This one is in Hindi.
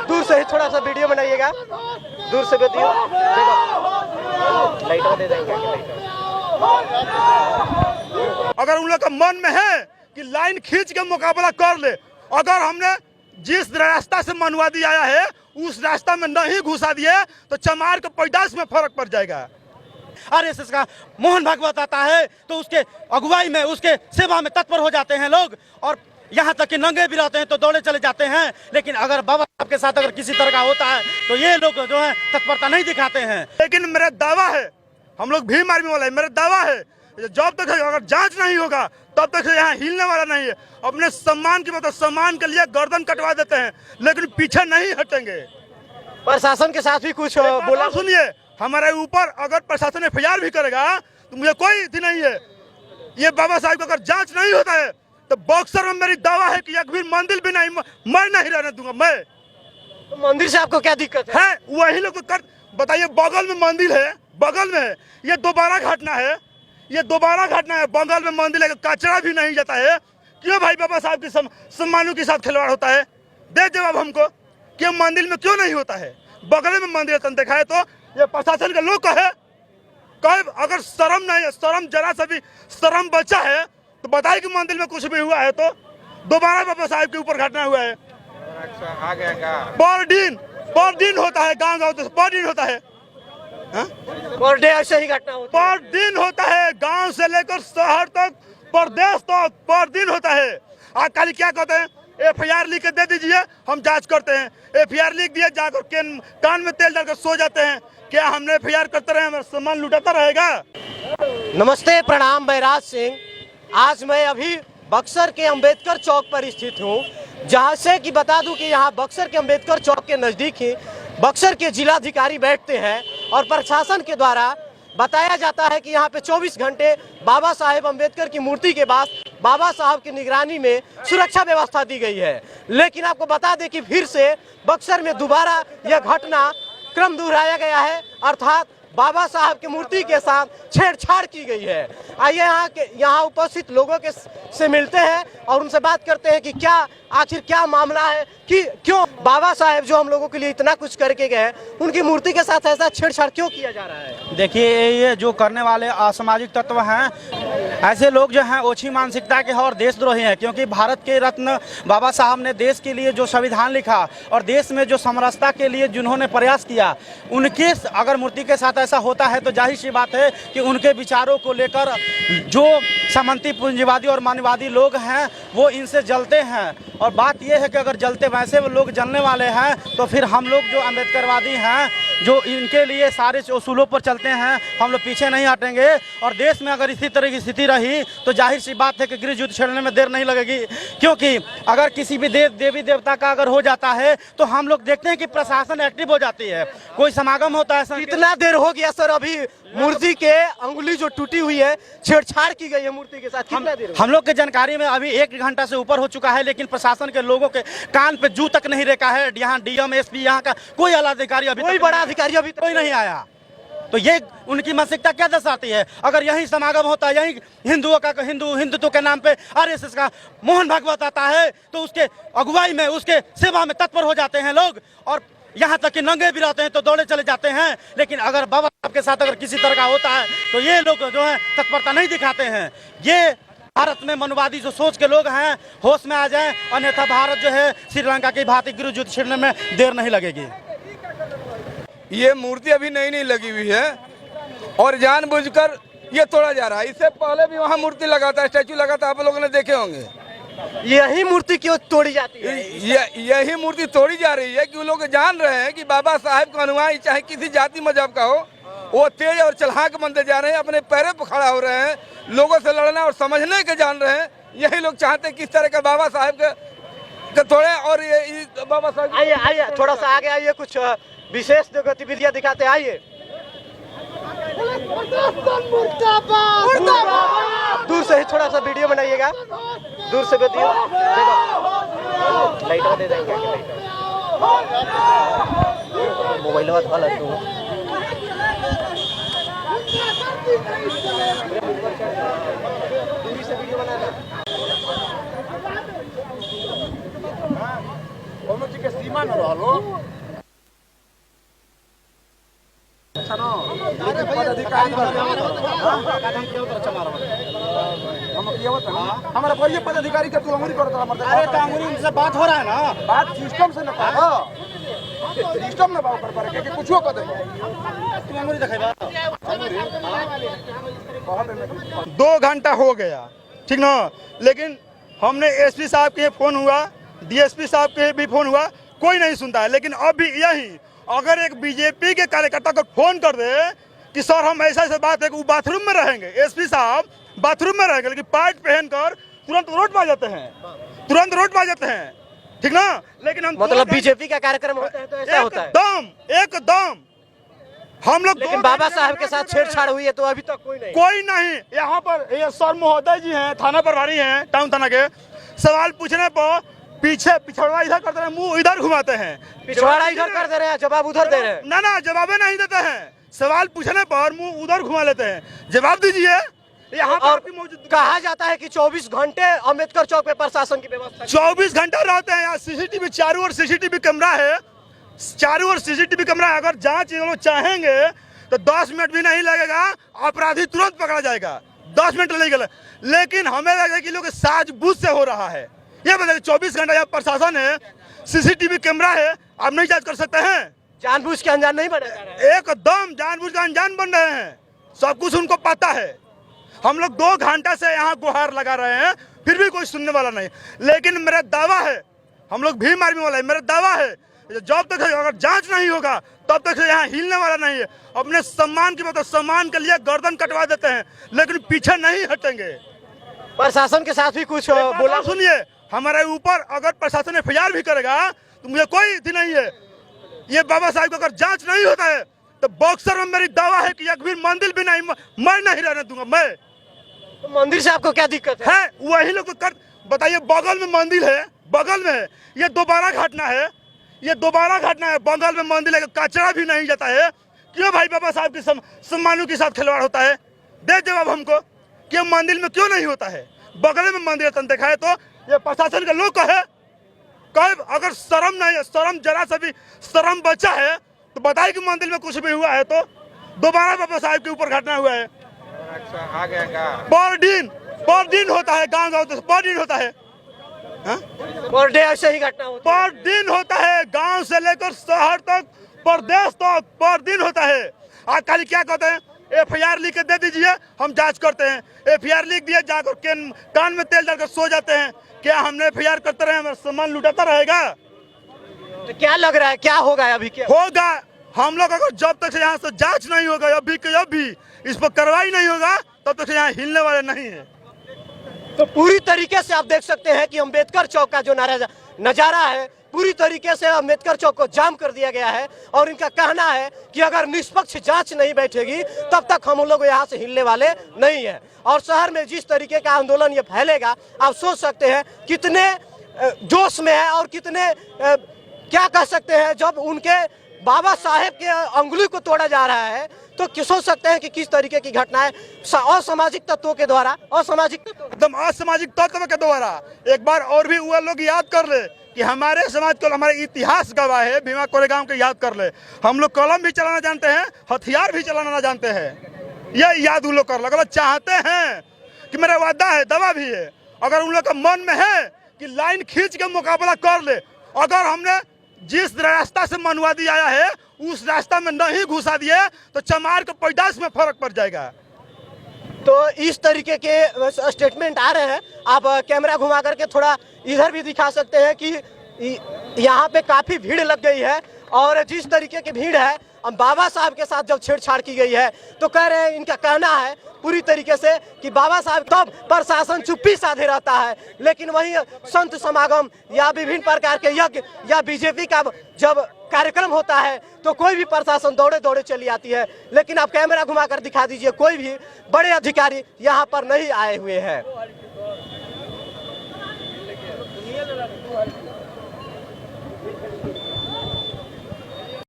दूर से ही थोड़ा सा वीडियो बनाइएगा, दूर से देखो, लाइट दे देंगे। अगर उन लोग का मन में है कि लाइन खींच के मुकाबला कर ले, अगर हमने जिस रास्ता से मनवादी आया है उस रास्ता में नहीं घुसा दिए तो चमार के पैदाश में फर्क पड़ जाएगा। आरएसएस का मोहन भागवत आता है तो उसके अगुवाई में, उसके सेवा में तत्पर हो जाते हैं लोग, और यहाँ तक कि नंगे भी रहते हैं तो दौड़े चले जाते हैं। लेकिन अगर बाबा साहब के साथ अगर किसी तरह का होता है तो ये लोग जो है तत्परता नहीं दिखाते हैं। लेकिन मेरा दावा है, हम लोग भीम आर्मी वाले, मेरा दावा है जब तक अगर जांच नहीं होगा तब तक यहाँ हिलने वाला नहीं है। अपने सम्मान की मतलब सम्मान के लिए गर्दन कटवा देते हैं लेकिन पीछे नहीं हटेंगे। प्रशासन के साथ भी कुछ बोला। सुनिए, हमारे ऊपर अगर प्रशासन एफआईआर भी करेगा तो मुझे कोई इतनी नहीं है। ये बाबा साहब का अगर जांच नहीं होता है तो बक्सर में मेरी दावा है कि एक भी मंदिर भी नहीं, मैं नहीं रहने दूंगा। मैं तो मंदिर से आपको क्या दिक्कत है? वही लोग कर बताइए, बगल में मंदिर है, बगल में है, ये दोबारा घटना है, ये दोबारा घटना है। बगल में मंदिर है, कचरा भी नहीं जाता है। क्यों भाई बाबा साहब के सम्मानों के साथ खिलवाड़ होता है? दे जवाब हमको, क्यों मंदिर में क्यों नहीं होता है? बगल में मंदिर तन देखा है तो ये प्रशासन का लोग कहे अगर शर्म नहीं है, शर्म जरा सा भी शर्म बचा है तो बताइए कि मंदिर में कुछ भी हुआ है तो दोबारा बाबा साहब के ऊपर घटना हुआ है। पर दिन होता है, गाँव पर दिन होता है, पर डे ऐसे ही घटना होता पर दिन होता है, गांव से लेकर शहर तक, प्रदेश तक पर दिन होता है। आज खाली क्या कहते हैं, एफआईआर लिख के दे दीजिए, हम जांच करते हैं। एफआईआर लिख दिए, जाकर कान में तेल डालकर सो जाते हैं। क्या हमने एफआईआर करते रहे, हमारा सामान लुटाता रहेगा? नमस्ते, प्रणाम, बैराज सिंह। आज मैं अभी बक्सर के अंबेडकर चौक पर स्थित हूँ, जहाँ से कि बता दूं कि यहाँ बक्सर के अंबेडकर चौक के नज़दीक ही बक्सर के जिलाधिकारी बैठते हैं और प्रशासन के द्वारा बताया जाता है कि यहाँ पे 24 घंटे बाबा साहेब अंबेडकर की मूर्ति के पास बाबा साहब की निगरानी में सुरक्षा व्यवस्था दी गई है। लेकिन आपको बता दें कि फिर से बक्सर में दोबारा यह घटना क्रम दोहराया गया है, अर्थात बाबा साहब की मूर्ति के साथ छेड़छाड़ की गई है। आइए यहाँ उपस्थित लोगों के से मिलते हैं और उनसे बात करते हैं कि आखिर क्या मामला है, कि क्यों बाबा साहब जो हम लोगों के लिए इतना कुछ करके गए उनकी मूर्ति के साथ ऐसा छेड़छाड़ क्यों किया जा रहा है। देखिए, ये जो करने वाले असामाजिक तत्व हैं, ऐसे लोग जो हैं ओछी मानसिकता के और देशद्रोही हैं। क्योंकि भारत के रत्न बाबा साहब ने देश के लिए जो संविधान लिखा और देश में जो समरसता के लिए जिन्होंने प्रयास किया, उनके अगर मूर्ति के साथ ऐसा होता है तो जाहिर सी बात है कि उनके विचारों को लेकर जो सामंती पूंजीवादी और मानववादी लोग हैं वो इनसे जलते हैं। और बात यह है कि अगर जलते वैसे वो लोग जलने वाले हैं तो फिर हम लोग जो अम्बेडकरवादी हैं, जो इनके लिए सारे उसूलों पर चलते हैं, हम लोग पीछे नहीं हटेंगे। और देश में अगर इसी तरह की स्थिति रही तो जाहिर सी बात है कि गृह युद्ध छेड़ने में देर नहीं लगेगी। क्योंकि अगर किसी भी देवी देवता का अगर हो जाता है तो हम लोग देखते हैं कि प्रशासन एक्टिव हो जाती है, कोई समागम होता है। कितना देर हो गया सर? अभी मूर्ति के अंगुली जो टूटी हुई है, छेड़छाड़ की गई है मूर्ति के साथ, कितना देर? हम लोग के जानकारी में अभी 1 घंटा से ऊपर हो चुका है, लेकिन प्रशासन के लोगों के कान पे जू तक नहीं रेखा है। यहाँ डीएम, एसपी, यहाँ का कोई आला अधिकारी, अभी कोई बड़ा अधिकारी अभी कोई नहीं आया। तो ये उनकी मानसिकता क्या दर्शाती है? अगर यही समागम होता है, यही हिंदुत्व के नाम पे आरएसएस का मोहन भागवत आता है तो उसके अगुवाई में, उसके सेवा में तत्पर हो जाते हैं लोग, और यहाँ तक कि नंगे भी रहते हैं तो दौड़े चले जाते हैं। लेकिन अगर बाबा साहब के साथ अगर किसी तरह का होता है तो ये लोग जो है तत्परता नहीं दिखाते हैं। ये भारत में मनवादी जो सोच के लोग हैं होश में आ जाएं, अन्यथा भारत जो है श्रीलंका की भांति गृह युद्ध छेड़ने में देर नहीं लगेगी। ये मूर्ति अभी नई लगी हुई है और जानबूझकर ये तोड़ा जा रहा है। इससे पहले भी वहाँ मूर्ति लगा था, स्टैचू लगा था, आप लोगों ने देखे होंगे। यही मूर्ति क्यों तोड़ी जाती है? यही मूर्ति तोड़ी जा रही है कि वो लोग जान रहे हैं कि बाबा साहब का अनुयायी चाहे किसी जाति मजहब का हो, वो तेज और चलाक बनते जा रहे हैं, अपने पैरों पर खड़ा हो रहे हैं, लोगों से लड़ना और समझने के जान रहे हैं। यही लोग चाहते हैं किस तरह का बाबा साहब के थोड़े और ये बाबा साहब। आइए थोड़ा सा आगे आइए, कुछ विशेष जो गतिविधियां दिखाते हैं। आइए, दूर से ही थोड़ा सा वीडियो बनाइएगा, दूर से देखो, लाइट दे देंगे। मोबाइल वाला दूरी से वीडियो बना हमारा कोई पदाधिकारी का तू अंगुरी करता है अरे तो अंगुरी से बात हो रहा है ना, बात सिस्टम से ना सिस्टम ना बात कर पा रहे कुछ कर दे तू अंगुरी दिखाएगा। 2 घंटा हो गया, ठीक ना, लेकिन हमने एसपी साहब के फोन हुआ, डीएसपी साहब के भी फोन हुआ, कोई नहीं सुनता है। लेकिन अब भी यही अगर एक बीजेपी के कार्यकर्ता को फोन कर दे कि सर हम ऐसा बात है कि वो बाथरूम में रहेंगे, एसपी साहब बाथरूम में रहेंगे, लेकिन पैंट पहनकर तुरंत रोड पर आ जाते हैं, तुरंत रोड पर आ जाते हैं, ठीक ना। लेकिन हम मतलब बीजेपी का कार्यक्रम होता है तो ऐसा होता है एकदम हम लोग। लेकिन बाबा साहब के साथ छेड़छाड़ हुई है तो अभी तक कोई नहीं। यहाँ पर ये सर महोदय जी हैं, थाना प्रभारी हैं टाउन थाना के, सवाल पूछने पर पीछे पिछड़वा इधर करते हैं, मुंह इधर घुमाते हैं, पिछवाड़ा इधर कर दे रहे हैं, जवाब उधर दे रहे हैं। ना जवाबे नहीं देते हैं, सवाल पूछने पर मुंह उधर घुमा लेते हैं। जवाब दीजिए। यहाँ और कहा जाता है कि 24 घंटे अम्बेडकर चौक पे प्रशासन की व्यवस्था 24 घंटा रहते हैं। यहाँ सीसीटीवी चारों ओर सीसीटीवी कैमरा है, चारों ओर सीसीटीवी कैमरा है। अगर जांच ये लोग चाहेंगे तो 10 मिनट भी नहीं लगेगा, अपराधी तुरंत पकड़ा जाएगा, 10 मिनट लगेगा। लेकिन हमें लगे कि लोग साजबूझ से हो रहा है। ये बताइए 24 घंटा यहाँ प्रशासन है, सीसीटीवी कैमरा है, आप नहीं जांच कर सकते हैं? जानबूझ के अनजान नहीं बने जा रहे हैं। एकदम जानबूझ के अनजान बन रहे हैं, सब कुछ उनको पता है। हम लोग 2 घंटा से यहाँ गुहार लगा रहे हैं, फिर भी कोई सुनने वाला नहीं। लेकिन मेरा दावा है, हम लोग भीम आर्मी वाला है, मेरा दावा है जब तक अगर जांच नहीं होगा तब तक यहाँ हिलने वाला नहीं है। अपने सम्मान की बात, सम्मान के लिए गर्दन कटवा देते हैं, लेकिन पीछे नहीं हटेंगे। प्रशासन के साथ भी कुछ बोला। सुनिए, हमारे ऊपर अगर प्रशासन एफआईआर भी करेगा तो मुझे कोई इतनी नहीं है। ये बाबा साहब को अगर जांच नहीं होता है तो बक्सर में मेरी दावा है कि एक भी मंदिर भी नहीं मैं नहीं रहने दूंगा। मैं तो मंदिर से आपको क्या दिक्कत है? वही लोग कर बताइए, बगल में मंदिर है, बगल में ये दोबारा घटना है, ये दोबारा घटना है। बगल में मंदिर है, कचरा भी नहीं जाता है। क्यों भाई बाबा साहब के सम्मानों के साथ खिलवाड़ होता है? दे जवाब हमको, क्यों मंदिर में क्यों नहीं होता है? बगल में मंदिर तन देखा है तो ये प्रशासन के लोग कहे अगर शर्म नहीं है, शर्म जरा सा भी शर्म बचा है तो बताइए कि मंदिर में कुछ भी हुआ है तो दोबारा बाबा साहब के ऊपर घटना हुआ है। आ गया पर दिन होता है, गाँव पर दिन होता है, पर डे ऐसे ही घटना होती है। पर दिन होता है, गांव से लेकर शहर तक, प्रदेश तक पर दिन होता है। आज खाली क्या कहते हैं, एफआईआर लिख के दे दीजिए, हम जांच करते हैं। एफआईआर लिख दिए, जाकर कान में तेल डालकर सो जाते हैं। क्या हमने एफआईआर करते रहे, हमारा सामान लुटाता रहेगा? तो क्या लग रहा है, क्या होगा अभी? क्या होगा? हम लोग अगर जब तक से यहाँ से जांच नहीं होगा, अभी के अभी इस पर कार्रवाई नहीं होगा, तब तक से यहाँ हिलने वाले नहीं है। तो पूरी तरीके से आप देख सकते हैं कि अम्बेडकर चौक का जो नजारा है, पूरी तरीके से अम्बेडकर चौक को जाम कर दिया गया है। और इनका कहना है कि अगर निष्पक्ष जांच नहीं बैठेगी तब तक हम लोग यहाँ से हिलने वाले नहीं है। और शहर में जिस तरीके का आंदोलन ये फैलेगा, आप सोच सकते हैं कितने जोश में है और कितने क्या कह सकते हैं। जब उनके बाबा साहेब के अंगुली को तोड़ा जा रहा है तो सोच सकते हैं कि किस तरीके की घटनाएं असामाजिक तत्वों के द्वारा, एकदम असामाजिक तत्व के द्वारा। एक बार और भी वो लोग याद कर ले कि हमारे समाज को, हमारे इतिहास गवाह है, भीमा कोरेगांव के याद कर ले। हम लोग कलम भी चलाना जानते हैं, हथियार भी चलाना ना जानते हैं। ये याद उन लोग कर ले। अगर चाहते हैं कि मेरा वादा है, दवा भी है, अगर उन लोग का मन में है कि लाइन खींच के मुकाबला कर ले, अगर हमने जिस रास्ता से मनुवादी आया है उस रास्ता में नहीं घुसा दिए तो चमार के पैदाश में फर्क पड़ जाएगा। तो इस तरीके के स्टेटमेंट आ रहे हैं। आप कैमरा घुमा करके थोड़ा इधर भी दिखा सकते हैं कि यहाँ पे काफी भीड़ लग गई है। और जिस तरीके की भीड़ है, बाबा साहब के साथ जब छेड़छाड़ की गई है तो कह रहे हैं, इनका कहना है पूरी तरीके से कि बाबा साहब तब प्रशासन चुप्पी साधे रहता है, लेकिन वही संत समागम या विभिन्न प्रकार के यज्ञ या बीजेपी का जब कार्यक्रम होता है तो कोई भी प्रशासन दौड़े दौड़े चली आती है। लेकिन आप कैमरा घुमाकर दिखा दीजिए, कोई भी बड़े अधिकारी यहाँ पर नहीं आए हुए हैं।